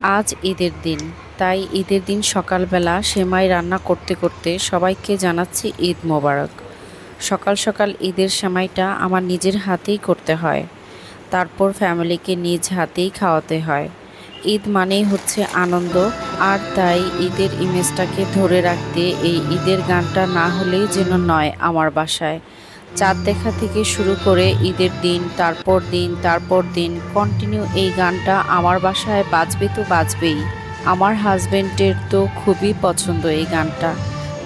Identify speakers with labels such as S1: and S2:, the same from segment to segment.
S1: আজ ঈদের দিন, তাই ঈদের দিন সকালবেলা সেমাই রান্না করতে করতে সবাইকে জানাচ্ছি ঈদ মোবারক। সকাল সকাল ঈদের সেমাইটা আমার নিজের হাতেই করতে হয়, তারপর ফ্যামিলিকে নিজ হাতেই খাওয়াতে হয়। ঈদ মানেই হচ্ছে আনন্দ, আর তাই ঈদের ইমেজটাকে ধরে রাখতে এই ঈদের গানটা না হলেই যেন নয় আমার বাসায়। চাঁদ দেখা থেকে শুরু করে ঈদের দিন, তারপর দিন কন্টিনিউ এই গানটা আমার বাসায় বাজবে তো বাজবেই। আমার হাজবেন্ডের তো খুবই পছন্দ এই গানটা,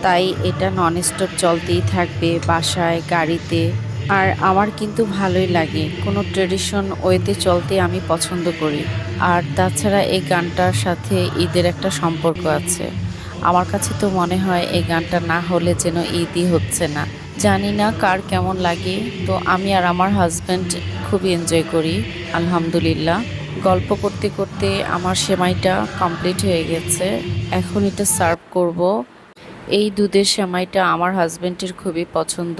S1: তাই এটা ননস্টপ চলতেই থাকবে বাসায়, গাড়িতে। আর আমার কিন্তু ভালোই লাগে, কোনো ট্রেডিশন ওয়েতে চলতে আমি পছন্দ করি। আর তাছাড়া এই গানটার সাথে ঈদের একটা সম্পর্ক আছে। আমার কাছে তো মনে হয় এই গানটা না হলে যেন ঈদই হচ্ছে না। জানি না কার কেমন লাগে, তো আমি আর আমার হাজব্যান্ড খুবই এনজয় করি আলহামদুলিল্লাহ। গল্প করতে করতে আমার সেমাইটা কমপ্লিট হয়ে গেছে, এখন এটা সার্ভ করব। এই দুধের সেমাইটা আমার হাজব্যান্ডের খুবই পছন্দ।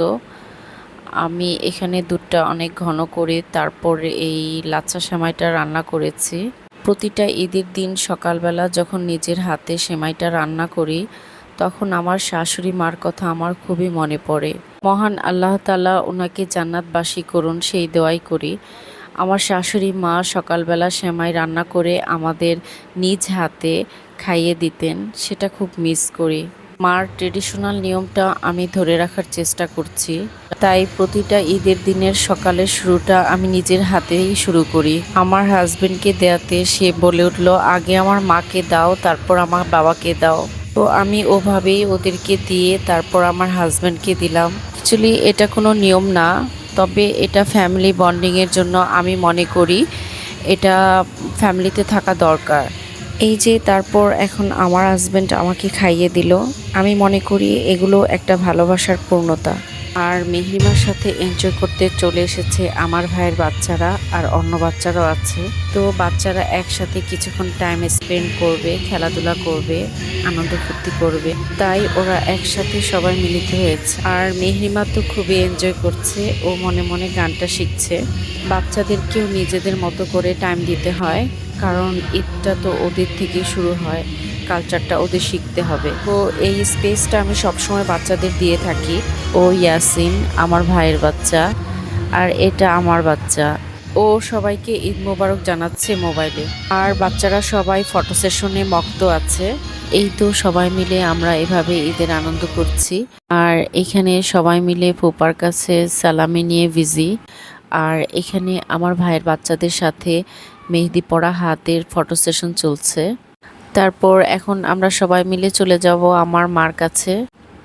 S1: আমি এখানে দুধটা অনেক ঘন করে তারপর এই লাচ্ছা সেমাইটা রান্না করেছি। প্রতিটা ঈদের দিন সকালবেলা যখন নিজের হাতে সেমাইটা রান্না করি, তখন আমার শাশুড়ি মার কথা আমার খুবই মনে পড়ে। মহান আল্লাহ তাআলা ওনাকে জান্নাতবাসী করুন, সেই দোয়াই করি। আমার শাশুড়ি মা সকালবেলা সেমাই রান্না করে আমাদের নিজ হাতে খাইয়ে দিতেন, সেটা খুব মিস করি। মার ট্রেডিশনাল নিয়মটা আমি ধরে রাখার চেষ্টা করছি, তাই প্রতিটা ঈদের দিনের সকালের শুরুটা আমি নিজের হাতেই শুরু করি। আমার হাজবেন্ডকে দেয়াতে সে বলে উঠল, আগে আমার মাকে দাও, তারপর আমার বাবাকে দাও। তো আমি ওভাবেই ওদেরকে দিয়ে তারপর আমার হাজবেন্ডকে দিলাম। অ্যাকচুয়ালি এটা কোনো নিয়ম না, তবে এটা ফ্যামিলি বন্ডিংয়ের জন্য আমি মনে করি এটা ফ্যামিলিতে থাকা দরকার। এই যে তারপর এখন আমার হাজব্যান্ড আমাকে খাইয়ে দিল, আমি মনে করি এগুলো একটা ভালোবাসার পূর্ণতা। আর মেহরিমার সাথে এনজয় করতে চলে এসেছে আমার ভাইয়ের বাচ্চারা, আর অন্য বাচ্চারাও আছে। তো বাচ্চারা একসাথে কিছুক্ষণ টাইম স্পেন্ড করবে, খেলাধুলা করবে, আনন্দ ফুর্তি করবে, তাই ওরা একসাথে সবাই মিলিত হয়েছে। আর মেহরিমা তো খুবই এনজয় করছে, ও মনে মনে গানটা শিখছে। বাচ্চাদেরকেও নিজেদের মতো করে টাইম দিতে হয়, কারণ ঈদটা তো ওদের থেকে শুরু হয়, কালচারটা ওদের শিখতে হবে। তো এই স্পেসটা আমি সবসময় বাচ্চাদের দিয়ে থাকি। ও ইয়াসিন আমার ভাইয়ের বাচ্চা, আর এটা আমার বাচ্চা। ও সবাইকে ঈদ মোবারক জানাচ্ছে মোবাইলে, আর বাচ্চারা সবাই ফটো সেশনে মগ্ন আছে। এই তো সবাই মিলে আমরা এভাবে ঈদের আনন্দ করছি। আর এখানে সবাই মিলে ফুপার কাছে সালামি নিয়ে বিজি। আর এখানে আমার ভাইয়ের বাচ্চাদের সাথে মেহেদি পরা হাতের ফটো সেশন চলছে। তারপর এখন আমরা সবাই মিলে চলে যাব আমার মার কাছে,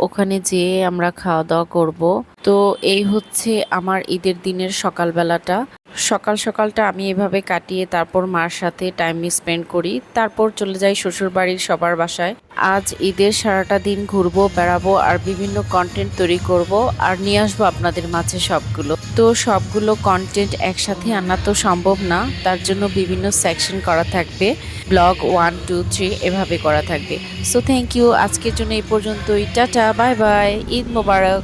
S1: ওখানে যেয়ে আমরা খাওয়া দাওয়া করব। তো এই হচ্ছে আমার ঈদের দিনের সকালবেলাটা। সকালটা আমি এভাবে কাটিয়ে তারপর মার সাথে টাইম স্পেন্ড করি, তারপর চলে যাই শ্বশুর বাড়ির সবার বাসায়। আজ ঈদের সারাটা দিন ঘুরবো, বেড়াবো, আর বিভিন্ন কন্টেন্ট তৈরি করব, আর নিয়ে আসবো আপনাদের মাঝে সবগুলো। তো সবগুলো কন্টেন্ট একসাথে আনা তো সম্ভব না, তার জন্য বিভিন্ন সেকশন করা থাকবে। ব্লগ 1, 2, 3 এভাবে করা থাকবে। সো থ্যাংক ইউ, আজকের জন্য এই পর্যন্তই। টাটা, বাই বাই, ঈদ মোবারক।